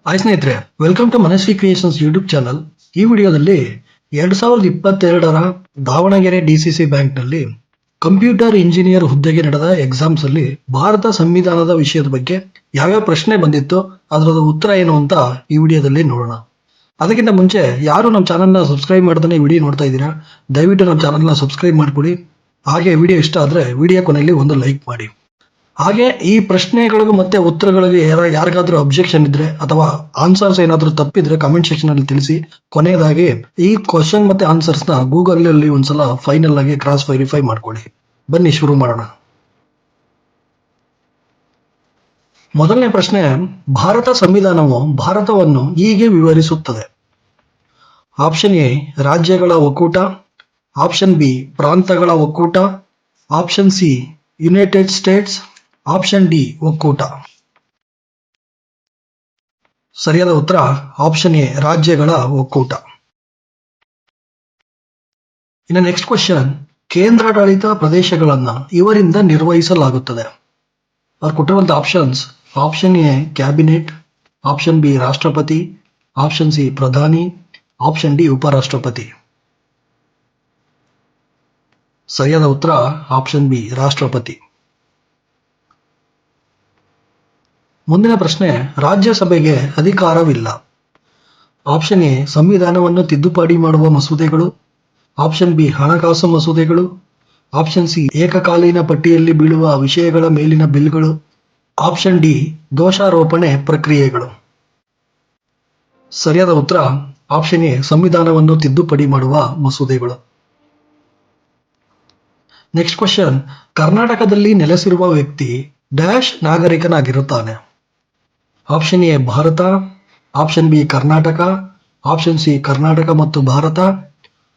Hi ಸ್ನೇಹಿತರೆ, welcome to Manasvi creations YouTube channel. ಈ ವಿಡಿಯೋದಲ್ಲಿ 2022ರ ದಾವಣಗೆರೆ ಡಿಸಿಸಿ ಬ್ಯಾಂಕ್ನಲ್ಲಿ ಕಂಪ್ಯೂಟರ್ ಇಂಜಿನಿಯರ್ ಹುದ್ದೆಗೆ ನಡೆದ ಎಕ್ಸಾಮ್ಸ್ ಅಲ್ಲಿ ಭಾರತ ಸಂವಿಧಾನದ ವಿಷಯದ ಬಗ್ಗೆ ಯಾವ್ಯಾವ ಪ್ರಶ್ನೆ ಬಂದಿತ್ತು, ಅದರ ಉತ್ತರ ಏನು ಅಂತ ಈ ವಿಡಿಯೋದಲ್ಲಿ ನೋಡೋಣ. ಅದಕ್ಕಿಂತ ಮುಂಚೆ ಯಾರು ನಮ್ಮ ಚಾನಲ್ನ ಸಬ್ಸ್ಕ್ರೈಬ್ ಮಾಡ್ದೇ ವಿಡಿಯೋ ನೋಡ್ತಾ ಇದ್ದೀರಾ, ದಯವಿಟ್ಟು ನಮ್ಮ ಚಾನಲ್ನ ಸಬ್ಸ್ಕ್ರೈಬ್ ಮಾಡ್ಕೊಡಿ. ಹಾಗೆ ವಿಡಿಯೋ ಇಷ್ಟ ಆದರೆ ವಿಡಿಯೋ ಕೊನೆಯಲ್ಲಿ ಒಂದು ಲೈಕ್ ಮಾಡಿ. ಹಾಗೆ ಈ ಪ್ರಶ್ನೆಗಳಿಗೂ ಮತ್ತೆ ಉತ್ತರಗಳಿಗೆ ಯಾರಿಗಾದ್ರೂ ಅಬ್ಜೆಕ್ಷನ್ ಇದ್ರೆ ಅಥವಾ ಆನ್ಸರ್ಸ್ ಏನಾದ್ರೂ ತಪ್ಪಿದ್ರೆ ಕಮೆಂಟ್ ಸೆಕ್ಷನ್ ಅಲ್ಲಿ ತಿಳಿಸಿ. ಕೊನೆಯದಾಗಿ ಈ ಕ್ವಶನ್ ಮತ್ತೆ ಆನ್ಸರ್ಸ್ ನ ಗೂಗಲ್ ಅಲ್ಲಿ ಒಂದ್ಸಲ ಫೈನಲ್ ಆಗಿ ಕ್ರಾಸ್ ವೆರಿಫೈ ಮಾಡ್ಕೊಳ್ಳಿ. ಬನ್ನಿ ಶುರು ಮಾಡೋಣ. ಮೊದಲನೇ ಪ್ರಶ್ನೆ, ಭಾರತ ಸಂವಿಧಾನವು ಭಾರತವನ್ನು ಹೀಗೆ ವಿವರಿಸುತ್ತದೆ. ಆಪ್ಷನ್ ಎ ರಾಜ್ಯಗಳ ಒಕ್ಕೂಟ, ಆಪ್ಷನ್ ಬಿ ಪ್ರಾಂತಗಳ ಒಕ್ಕೂಟ, option C United States, option D ಒಕ್ಕೂಟ. ಸರಿಯಾದ ಉತ್ತರ ಆಪ್ಷನ್ ಎ ರಾಜ್ಯಗಳ ಒಕ್ಕೂಟ. ಇನ್ನು ನೆಕ್ಸ್ಟ್ ಕ್ವಶನ್, ಕೇಂದ್ರಾಡಳಿತ ಪ್ರದೇಶಗಳನ್ನ ಇವರಿಂದ ನಿರ್ವಹಿಸಲಾಗುತ್ತದೆ. ಅವ್ರು ಕೊಟ್ಟಿರುವಂತ options: option A cabinet, option B ರಾಷ್ಟ್ರಪತಿ, ಆಪ್ಷನ್ ಸಿ ಪ್ರಧಾನಿ, ಆಪ್ಷನ್ ಡಿ ಉಪರಾಷ್ಟ್ರಪತಿ. ಸರಿಯಾದ ಉತ್ತರ ಆಪ್ಷನ್ ಬಿ ರಾಷ್ಟ್ರಪತಿ. ಮುಂದಿನ ಪ್ರಶ್ನೆ, ರಾಜ್ಯಸಭೆಗೆ ಅಧಿಕಾರವಿಲ್ಲ. ಆಪ್ಷನ್ ಎ ಸಂವಿಧಾನವನ್ನು ತಿದ್ದುಪಡಿ ಮಾಡುವ ಮಸೂದೆಗಳು, ಆಪ್ಷನ್ ಬಿ ಹಣಕಾಸು ಮಸೂದೆಗಳು, ಆಪ್ಷನ್ ಸಿ ಏಕಕಾಲೀನ ಪಟ್ಟಿಯಲ್ಲಿ ಬೀಳುವ ವಿಷಯಗಳ ಮೇಲಿನ ಬಿಲ್ಗಳು, ಆಪ್ಷನ್ ಡಿ ದೋಷಾರೋಪಣೆ ಪ್ರಕ್ರಿಯೆಗಳು. ಸರಿಯಾದ ಉತ್ತರ ಆಪ್ಷನ್ ಎ ಸಂವಿಧಾನವನ್ನು ತಿದ್ದುಪಡಿ ಮಾಡುವ ಮಸೂದೆಗಳು. ನೆಕ್ಸ್ಟ್ ಕ್ವಶನ್, ಕರ್ನಾಟಕದಲ್ಲಿ ನೆಲೆಸಿರುವ ವ್ಯಕ್ತಿ ಡ್ಯಾಶ್ ನಾಗರಿಕನಾಗಿರುತ್ತಾನೆ. Option A Bharat, option B Karnataka, option C Karnataka ಮತ್ತು ಭಾರತ,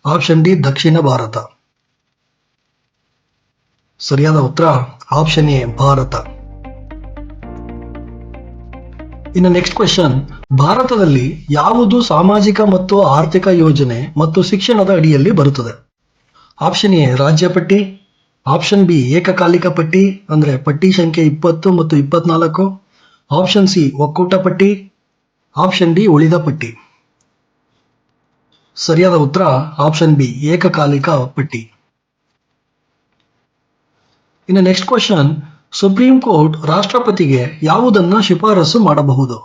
ಆಪ್ಷನ್ ಡಿ ದಕ್ಷಿಣ ಭಾರತ. ಸರಿಯಾದ ಉತ್ತರ ಆಪ್ಷನ್ ಎ ಭಾರತ. ಇನ್ನು ನೆಕ್ಸ್ಟ್ ಕ್ವೆಶ್ಚನ್, ಭಾರತದಲ್ಲಿ ಯಾವುದು ಸಾಮಾಜಿಕ ಮತ್ತು ಆರ್ಥಿಕ ಯೋಜನೆ ಮತ್ತು ಶಿಕ್ಷಣದ ಅಡಿಯಲ್ಲಿ ಬರುತ್ತದೆ. ಆಪ್ಷನ್ ಎ ರಾಜ್ಯ ಪಟ್ಟಿ, ಆಪ್ಷನ್ ಬಿ ಏಕಕಾಲಿಕ ಪಟ್ಟಿ ಅಂದ್ರೆ ಪಟ್ಟಿ ಸಂಖ್ಯೆ 20 ಮತ್ತು 24, ಆಪ್ಷನ್ ಸಿ ಒಕ್ಕೂಟ ಪಟ್ಟಿ, ಆಪ್ಷನ್ ಡಿ ಉಳಿದ ಪಟ್ಟಿ. ಸರಿಯಾದ ಉತ್ತರ ಆಪ್ಷನ್ ಬಿ ಏಕಕಾಲಿಕ ಪಟ್ಟಿ. ಇನ್ನು ನೆಕ್ಸ್ಟ್ ಕ್ವಶನ್, ಸುಪ್ರೀಂ ಕೋರ್ಟ್ ರಾಷ್ಟ್ರಪತಿಗೆ ಯಾವುದನ್ನ ಶಿಫಾರಸು ಮಾಡಬಹುದು.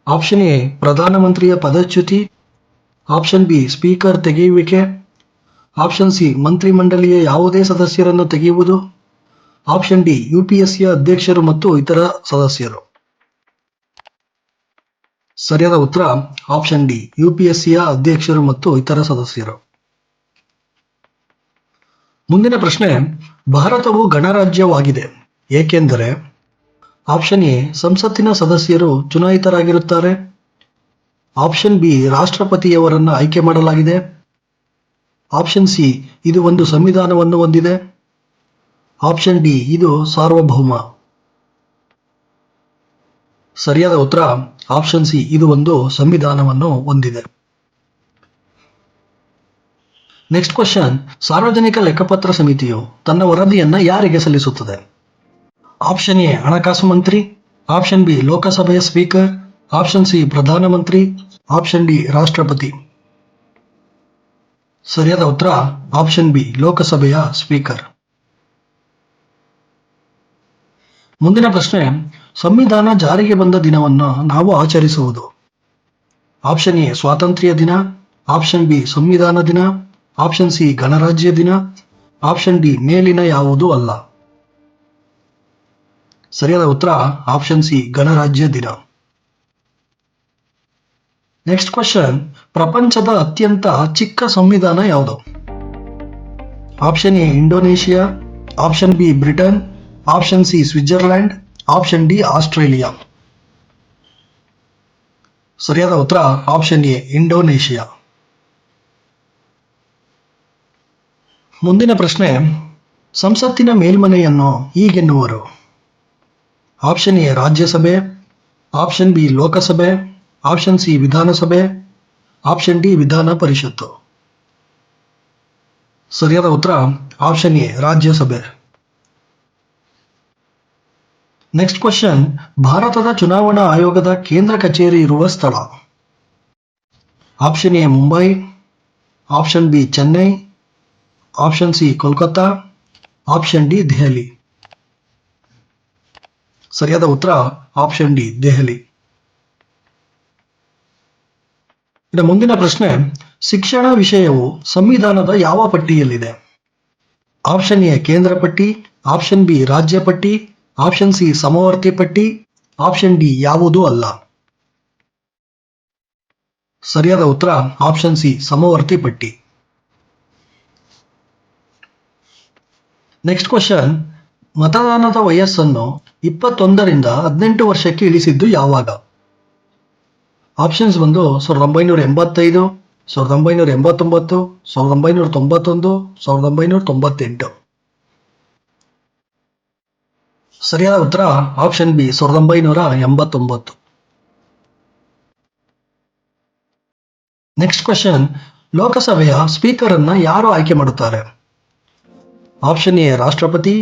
ಆಪ್ಷನ್ ಎ ಪ್ರಧಾನಮಂತ್ರಿಯ ಪದಚ್ಯುತಿ, ಆಪ್ಷನ್ ಬಿ ಸ್ಪೀಕರ್ ತೆಗೆಯುವಿಕೆ, ಆಪ್ಷನ್ ಸಿ ಮಂತ್ರಿಮಂಡಲಿಯ ಯಾವುದೇ ಸದಸ್ಯರನ್ನು ತೆಗೆಯುವುದು, ಆಪ್ಷನ್ ಡಿ ಯುಪಿಎಸ್ಸಿಯ ಅಧ್ಯಕ್ಷರು ಮತ್ತು ಇತರ ಸದಸ್ಯರು. ಸರಿಯಾದ ಉತ್ತರ ಆಪ್ಷನ್ ಡಿ ಯುಪಿಎಸ್ಸಿಯ ಅಧ್ಯಕ್ಷರು ಮತ್ತು ಇತರ ಸದಸ್ಯರು. ಮುಂದಿನ ಪ್ರಶ್ನೆ, ಭಾರತವು ಗಣರಾಜ್ಯವಾಗಿದೆ ಏಕೆಂದರೆ. ಆಪ್ಷನ್ ಎ ಸಂಸತ್ತಿನ ಸದಸ್ಯರು ಚುನಾಯಿತರಾಗಿರುತ್ತಾರೆ, ಆಪ್ಷನ್ ಬಿ ರಾಷ್ಟ್ರಪತಿಯವರನ್ನ ಆಯ್ಕೆ ಮಾಡಲಾಗಿದೆ, ಆಪ್ಷನ್ ಸಿ ಇದು ಒಂದು ಸಂವಿಧಾನವನ್ನು ಹೊಂದಿದೆ, ಆಪ್ಷನ್ ಡಿ ಇದು ಸಾರ್ವಭೌಮ. ಸರಿಯಾದ ಉತ್ತರ ಆಪ್ಷನ್ ಸಿ ಇದು ಒಂದು ಸಂವಿಧಾನವನ್ನು ಹೊಂದಿದೆ. ನೆಕ್ಸ್ಟ್ ಕ್ವಶನ್, ಸಾರ್ವಜನಿಕ ಲೆಕ್ಕಪತ್ರ ಸಮಿತಿಯು ತನ್ನ ವರದಿಯನ್ನ ಯಾರಿಗೆ ಸಲ್ಲಿಸುತ್ತದೆ. ಆಪ್ಷನ್ ಎ ಹಣಕಾಸು ಮಂತ್ರಿ, ಆಪ್ಷನ್ ಬಿ ಲೋಕಸಭೆಯ ಸ್ಪೀಕರ್, ಆಪ್ಷನ್ ಸಿ ಪ್ರಧಾನಮಂತ್ರಿ, ಆಪ್ಷನ್ ಡಿ ರಾಷ್ಟ್ರಪತಿ. ಸರಿಯಾದ ಉತ್ತರ ಆಪ್ಷನ್ ಬಿ ಲೋಕಸಭೆಯ ಸ್ಪೀಕರ್. ಮುಂದಿನ ಪ್ರಶ್ನೆ, ಸಂವಿಧಾನ ಜಾರಿಗೆ ಬಂದ ದಿನವನ್ನು ನಾವು ಆಚರಿಸುವುದು. ಆಪ್ಷನ್ ಎ ಸ್ವಾತಂತ್ರ್ಯ ದಿನ, ಆಪ್ಷನ್ ಬಿ ಸಂವಿಧಾನ ದಿನ, ಆಪ್ಷನ್ ಸಿ ಗಣರಾಜ್ಯ ದಿನ, ಆಪ್ಷನ್ ಡಿ ಮೇಲಿನ ಯಾವುದೂ ಅಲ್ಲ. ಸರಿಯಾದ ಉತ್ತರ ಆಪ್ಷನ್ ಸಿ ಗಣರಾಜ್ಯ ದಿನ. ನೆಕ್ಸ್ಟ್ ಕ್ವಶನ್, ಪ್ರಪಂಚದ ಅತ್ಯಂತ ಚಿಕ್ಕ ಸಂವಿಧಾನ ಯಾವುದು. Option A Indonesia, option B Britain, option C Switzerland, option D Australia. ಸರಿಯಾದ ಉತ್ತರ ಆಪ್ಷನ್ ಎ ಇಂಡೋನೇಷಿಯಾ. ಮುಂದಿನ ಪ್ರಶ್ನೆ, ಸಂಸತ್ತಿನ ಮೇಲ್ಮನೆಯನ್ನು ಹೀಗೆನ್ನುವರು. ಆಪ್ಷನ್ ಎ ರಾಜ್ಯಸಭೆ, ಆಪ್ಷನ್ ಬಿ ಲೋಕಸಭೆ, ಆಪ್ಷನ್ ಸಿ ವಿಧಾನಸಭೆ, ಆಪ್ಷನ್ ಡಿ ವಿಧಾನ ಪರಿಷತ್ತು. ಸರಿಯಾದ ಉತ್ತರ ಆಪ್ಷನ್ ಎ ರಾಜ್ಯಸಭೆ. ನೆಕ್ಸ್ಟ್ ಕ್ವಶನ್, ಭಾರತದ ಚುನಾವಣಾ ಆಯೋಗದ ಕೇಂದ್ರ ಕಚೇರಿ ಇರುವ ಸ್ಥಳ. Option A Mumbai, option B Chennai, option C Kolkata, option D Delhi. ಸರಿಯಾದ ಉತ್ತರ ಆಪ್ಷನ್ ಡಿ ದೆಹಲಿ. ಇನ್ನು ಮುಂದಿನ ಪ್ರಶ್ನೆ, ಶಿಕ್ಷಣ ವಿಷಯವು ಸಂವಿಧಾನದ ಯಾವ ಪಟ್ಟಿಯಲ್ಲಿದೆ? ಆಪ್ಷನ್ ಎ ಕೇಂದ್ರ ಪಟ್ಟಿ, ಆಪ್ಷನ್ ಬಿ ರಾಜ್ಯ ಪಟ್ಟಿ, ಆಪ್ಷನ್ ಸಿ ಸಮವರ್ತಿ ಪಟ್ಟಿ, ಆಪ್ಷನ್ ಡಿ ಯಾವುದೂ ಅಲ್ಲ. ಸರಿಯಾದ ಉತ್ತರ ಆಪ್ಷನ್ ಸಿ ಸಮವರ್ತಿ ಪಟ್ಟಿ. ನೆಕ್ಸ್ಟ್ ಕ್ವಶನ್, ಮತದಾನದ ವಯಸ್ಸನ್ನು 21ರಿಂದ 18 ವರ್ಷಕ್ಕೆ ಇಳಿಸಿದ್ದು ಯಾವಾಗ? ಆಪ್ಷನ್ಸ್ ಬಂದು 1985, 1989, 1991, 1998. ಸರಿಯಾದ ಉತ್ತರ ಆಪ್ಷನ್ ಬಿ 1989. ನೆಕ್ಸ್ಟ್ ಕ್ವಶನ್, ಲೋಕಸಭೆಯ ಸ್ಪೀಕರ್ ಅನ್ನ ಯಾರು ಆಯ್ಕೆ ಮಾಡುತ್ತಾರೆ? ಆಪ್ಷನ್ ಎ ರಾಷ್ಟ್ರಪತಿ,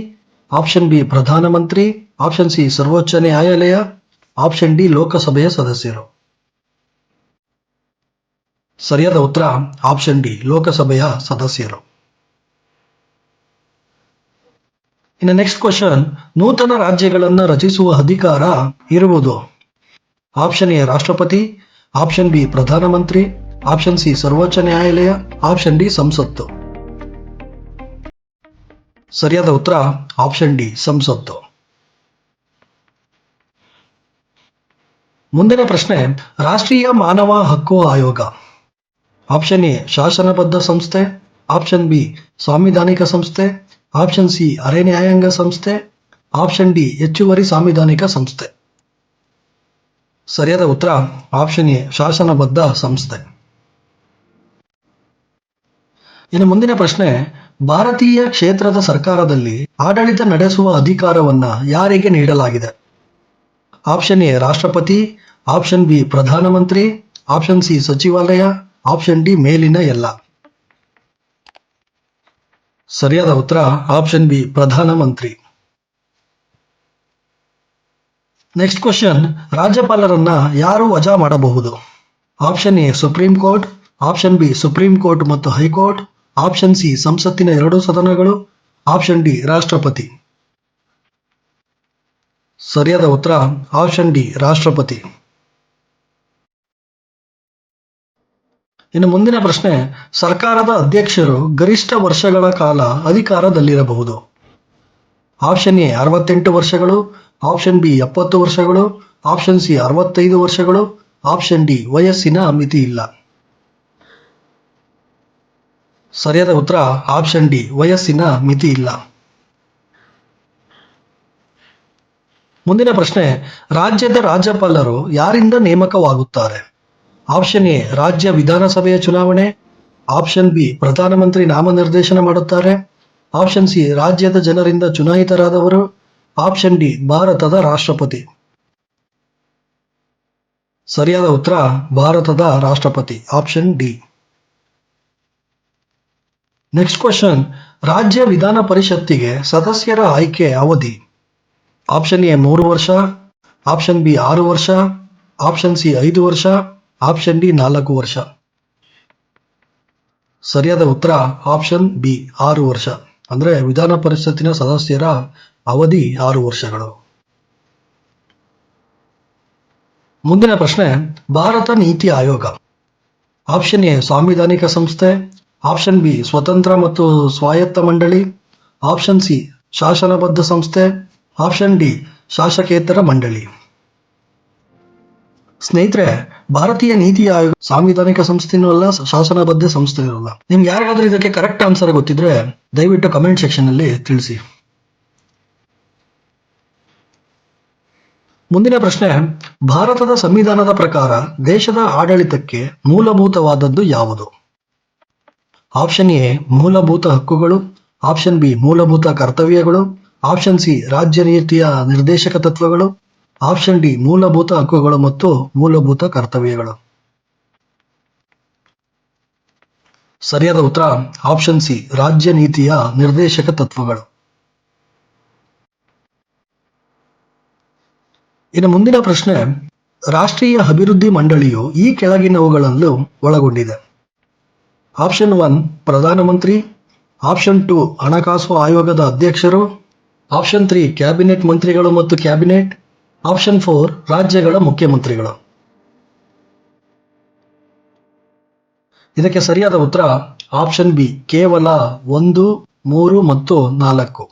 ಆಪ್ಷನ್ ಬಿ ಪ್ರಧಾನಮಂತ್ರಿ, ಆಪ್ಷನ್ ಸಿ ಸರ್ವೋಚ್ಚ ನ್ಯಾಯಾಲಯ, ಆಪ್ಷನ್ ಡಿ ಲೋಕಸಭೆಯ ಸದಸ್ಯರು. ಸರಿಯಾದ ಉತ್ತರ ಆಪ್ಷನ್ ಡಿ ಲೋಕಸಭೆಯ ಸದಸ್ಯರು. ಇನ್ನು ನೆಕ್ಸ್ಟ್ ಕ್ವಶನ್, ನೂತನ ರಾಜ್ಯಗಳನ್ನು ರಚಿಸುವ ಅಧಿಕಾರ ಇರುವುದು? ಆಪ್ಷನ್ ಎ ರಾಷ್ಟ್ರಪತಿ, ಆಪ್ಷನ್ ಬಿ ಪ್ರಧಾನಮಂತ್ರಿ, ಆಪ್ಷನ್ ಸಿ ಸರ್ವೋಚ್ಚ ನ್ಯಾಯಾಲಯ, ಆಪ್ಷನ್ ಡಿ ಸಂಸತ್ತು. ಸರಿಯಾದ ಉತ್ತರ ಆಪ್ಷನ್ ಡಿ ಸಂಸತ್ತು. ಮುಂದಿನ ಪ್ರಶ್ನೆ, ರಾಷ್ಟ್ರೀಯ ಮಾನವ ಹಕ್ಕು ಆಯೋಗ. ಆಪ್ಷನ್ ಎ ಶಾಸನಬದ್ಧ ಸಂಸ್ಥೆ, ಆಪ್ಷನ್ ಬಿ ಸಾಂವಿಧಾನಿಕ ಸಂಸ್ಥೆ, ಆಪ್ಷನ್ ಸಿ ಅರೆ ನ್ಯಾಯಾಂಗ ಸಂಸ್ಥೆ, ಆಪ್ಷನ್ ಡಿ ಹೆಚ್ಚುವರಿ ಸಾಂವಿಧಾನಿಕ ಸಂಸ್ಥೆ. ಸರಿಯಾದ ಉತ್ತರ ಆಪ್ಷನ್ ಎ ಶಾಸನಬದ್ಧ ಸಂಸ್ಥೆ. ಇನ್ನು ಮುಂದಿನ ಪ್ರಶ್ನೆ, ಭಾರತೀಯ ಕ್ಷೇತ್ರದ ಸರ್ಕಾರದಲ್ಲಿ ಆಡಳಿತ ನಡೆಸುವ ಅಧಿಕಾರವನ್ನ ಯಾರಿಗೆ ನೀಡಲಾಗಿದೆ? ಆಪ್ಷನ್ ಎ ರಾಷ್ಟ್ರಪತಿ, ಆಪ್ಷನ್ ಬಿ ಪ್ರಧಾನಮಂತ್ರಿ, ಆಪ್ಷನ್ ಸಿ ಸಚಿವಾಲಯ, ಆಪ್ಷನ್ ಡಿ ಮೇಲಿನ ಎಲ್ಲ. ಸರಿಯಾದ ಉತ್ತರ ಆಪ್ಷನ್ ಬಿ ಪ್ರಧಾನಮಂತ್ರಿ. ನೆಕ್ಸ್ಟ್ ಕ್ವಶನ್, ರಾಜ್ಯಪಾಲರನ್ನ ಯಾರು ವಜಾ ಮಾಡಬಹುದು? Option A supreme court, option B supreme court ಮತ್ತು ಹೈಕೋರ್ಟ್, ಆಪ್ಷನ್ ಸಿ ಸಂಸತ್ತಿನ 2 ಸದನಗಳು, ಆಪ್ಷನ್ ಡಿ ರಾಷ್ಟ್ರಪತಿ. ಸರಿಯಾದ ಉತ್ತರ ಆಪ್ಷನ್ ಡಿ ರಾಷ್ಟ್ರಪತಿ. ಇನ್ನು ಮುಂದಿನ ಪ್ರಶ್ನೆ, ಸರ್ಕಾರದ ಅಧ್ಯಕ್ಷರು ಗರಿಷ್ಠ ವರ್ಷಗಳ ಕಾಲ ಅಧಿಕಾರದಲ್ಲಿರಬಹುದು? ಆಪ್ಷನ್ ಎ 68 ವರ್ಷಗಳು, ಆಪ್ಷನ್ ಬಿ 70 ವರ್ಷಗಳು, ಆಪ್ಷನ್ ಸಿ 65 ವರ್ಷಗಳು, ಆಪ್ಷನ್ ಡಿ ವಯಸ್ಸಿನ ಮಿತಿ ಇಲ್ಲ. ಸರಿಯಾದ ಉತ್ತರ ಆಪ್ಷನ್ ಡಿ ವಯಸ್ಸಿನ ಮಿತಿ ಇಲ್ಲ. ಮುಂದಿನ ಪ್ರಶ್ನೆ, ರಾಜ್ಯದ ರಾಜ್ಯಪಾಲರು ಯಾರಿಂದ ನೇಮಕವಾಗುತ್ತಾರೆ? ಆಪ್ಷನ್ ಎ ರಾಜ್ಯ ವಿಧಾನಸಭೆಯ ಚುನಾವಣೆ, ಆಪ್ಷನ್ ಬಿ ಪ್ರಧಾನಮಂತ್ರಿ ನಾಮನಿರ್ದೇಶನ ಮಾಡುತ್ತಾರೆ, ಆಪ್ಷನ್ ಸಿ ರಾಜ್ಯದ ಜನರಿಂದ ಚುನಾಯಿತರಾದವರು, ಆಪ್ಷನ್ ಡಿ ಭಾರತದ ರಾಷ್ಟ್ರಪತಿ. ಸರಿಯಾದ ಉತ್ತರ ಭಾರತದ ರಾಷ್ಟ್ರಪತಿ, ಆಪ್ಷನ್ ಡಿ. ನೆಕ್ಸ್ಟ್ ಕ್ವಶನ್, ರಾಜ್ಯ ವಿಧಾನ ಪರಿಷತ್ತಿಗೆ ಸದಸ್ಯರ ಆಯ್ಕೆ ಅವಧಿ? ಆಪ್ಷನ್ ಎ 3 ವರ್ಷ, ಆಪ್ಷನ್ ಬಿ 6 ವರ್ಷ, ಆಪ್ಷನ್ ಸಿ 5 ವರ್ಷ, ಆಪ್ಷನ್ ಡಿ 4 ವರ್ಷ. ಸರಿಯಾದ ಉತ್ತರ ಆಪ್ಷನ್ ಬಿ 6 ವರ್ಷ. ಅಂದ್ರೆ ವಿಧಾನ ಪರಿಷತ್ತಿನ ಸದಸ್ಯರ ಅವಧಿ 6 ವರ್ಷಗಳು. ಮುಂದಿನ ಪ್ರಶ್ನೆ, ಭಾರತ ನೀತಿ ಆಯೋಗ. ಆಪ್ಷನ್ ಎ ಸಾಂವಿಧಾನಿಕ ಸಂಸ್ಥೆ, ಆಪ್ಷನ್ ಬಿ ಸ್ವತಂತ್ರ ಮತ್ತು ಸ್ವಾಯತ್ತ ಮಂಡಳಿ, ಆಪ್ಷನ್ ಸಿ ಶಾಸನಬದ್ಧ ಸಂಸ್ಥೆ, ಆಪ್ಷನ್ ಡಿ ಶಾಸಕೇತರ ಮಂಡಳಿ. ಸ್ನೇಹಿತರೆ, ಭಾರತೀಯ ನೀತಿ ಆಯೋಗ ಸಾಂವಿಧಾನಿಕ ಸಂಸ್ಥೆನೂ ಅಲ್ಲ, ಶಾಸನಬದ್ಧ ಸಂಸ್ಥೆನೂ ಅಲ್ಲ. ನಿಮ್ಗೆ ಯಾರಿಗಾದ್ರೂ ಇದಕ್ಕೆ ಕರೆಕ್ಟ್ ಆನ್ಸರ್ ಗೊತ್ತಿದ್ರೆ ದಯವಿಟ್ಟು ಕಮೆಂಟ್ ಸೆಕ್ಷನ್ ಅಲ್ಲಿ ತಿಳಿಸಿ. ಮುಂದಿನ ಪ್ರಶ್ನೆ, ಭಾರತದ ಸಂವಿಧಾನದ ಪ್ರಕಾರ ದೇಶದ ಆಡಳಿತಕ್ಕೆ ಮೂಲಭೂತವಾದದ್ದು ಯಾವುದು? ಆಪ್ಷನ್ ಎ ಮೂಲಭೂತ ಹಕ್ಕುಗಳು, ಆಪ್ಷನ್ ಬಿ ಮೂಲಭೂತ ಕರ್ತವ್ಯಗಳು, ಆಪ್ಷನ್ ಸಿ ರಾಜ್ಯ ನೀತಿಯ ನಿರ್ದೇಶಕ ತತ್ವಗಳು, ಆಪ್ಷನ್ ಡಿ ಮೂಲಭೂತ ಹಕ್ಕುಗಳು ಮತ್ತು ಮೂಲಭೂತ ಕರ್ತವ್ಯಗಳು. ಸರಿಯಾದ ಉತ್ತರ ಆಪ್ಷನ್ ಸಿ ರಾಜ್ಯ ನೀತಿಯ ನಿರ್ದೇಶಕ ತತ್ವಗಳು. ಇನ್ನು ಮುಂದಿನ ಪ್ರಶ್ನೆ, ರಾಷ್ಟ್ರೀಯ ಅಭಿವೃದ್ಧಿ ಮಂಡಳಿಯು ಈ ಕೆಳಗಿನವುಗಳನ್ನು ಒಳಗೊಂಡಿದೆ. ಆಪ್ಷನ್ 1 ಪ್ರಧಾನಮಂತ್ರಿ, ಆಪ್ಷನ್ 2 ಹಣಕಾಸು ಆಯೋಗದ ಅಧ್ಯಕ್ಷರು, ಆಪ್ಷನ್ 3 ಕ್ಯಾಬಿನೆಟ್ ಮಂತ್ರಿಗಳು ಮತ್ತು ಕ್ಯಾಬಿನೆಟ್, ಆಪ್ಷನ್ 4 ರಾಜ್ಯಗಳ ಮುಖ್ಯಮಂತ್ರಿಗಳು. ಇದಕ್ಕೆ ಸರಿಯಾದ ಉತ್ತರ ಆಪ್ಷನ್ ಬಿ, ಕೇವಲ 1, 3 ಮತ್ತು 4.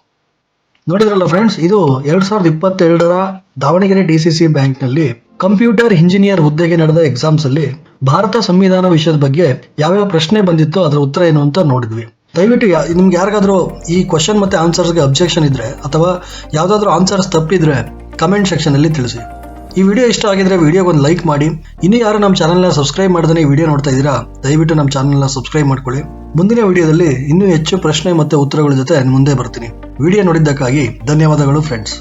ನೋಡಿದ್ರಲ್ಲ ಫ್ರೆಂಡ್ಸ್, ಇದು 2022ರ ದಾವಣಗೆರೆ ಡಿಸಿಸಿ ಬ್ಯಾಂಕ್ನಲ್ಲಿ ಕಂಪ್ಯೂಟರ್ ಇಂಜಿನಿಯರ್ ಹುದ್ದೆಗೆ ನಡೆದ ಎಕ್ಸಾಮ್ಸ್ ಅಲ್ಲಿ ಭಾರತ ಸಂವಿಧಾನ ವಿಷಯದ ಬಗ್ಗೆ ಯಾವ್ಯಾವ ಪ್ರಶ್ನೆ ಬಂದಿತ್ತು, ಅದರ ಉತ್ತರ ಏನು ಅಂತ ನೋಡಿದ್ವಿ. ದಯವಿಟ್ಟು ನಿಮ್ಗೆ ಯಾರಿಗಾದ್ರೂ ಈ ಕ್ವಶನ್ ಮತ್ತೆ ಆನ್ಸರ್ಸ್ಗೆ ಅಬ್ಜೆಕ್ಷನ್ ಇದ್ರೆ ಅಥವಾ ಯಾವ್ದಾದ್ರು ಆನ್ಸರ್ಸ್ ತಪ್ಪಿದ್ರೆ ಕಮೆಂಟ್ ಸೆಕ್ಷನ್ ಅಲ್ಲಿ ತಿಳಿಸಿ. ಈ ವಿಡಿಯೋ ಇಷ್ಟ ಆಗಿದ್ರೆ ವಿಡಿಯೋಗೆ ಒಂದು ಲೈಕ್ ಮಾಡಿ. ಇನ್ನು ಯಾರು ನಮ್ಮ ಚಾನಲ್ನ ಸಬ್ಸ್ಕ್ರೈಬ್ ಮಾಡದೇ ಈ ವಿಡಿಯೋ ನೋಡ್ತಾ ಇದ್ದೀರಾ, ದಯವಿಟ್ಟು ನಮ್ಮ ಚಾನಲ್ನ ಸಬ್ಸ್ಕ್ರೈಬ್ ಮಾಡ್ಕೊಳ್ಳಿ. ಮುಂದಿನ ವಿಡಿಯೋದಲ್ಲಿ ಇನ್ನೂ ಹೆಚ್ಚು ಪ್ರಶ್ನೆ ಮತ್ತೆ ಉತ್ತರಗಳ ಜೊತೆ ಮುಂದೆ ಬರ್ತೀನಿ. ವಿಡಿಯೋ ನೋಡಿದ್ದಕ್ಕಾಗಿ ಧನ್ಯವಾದಗಳು ಫ್ರೆಂಡ್ಸ್.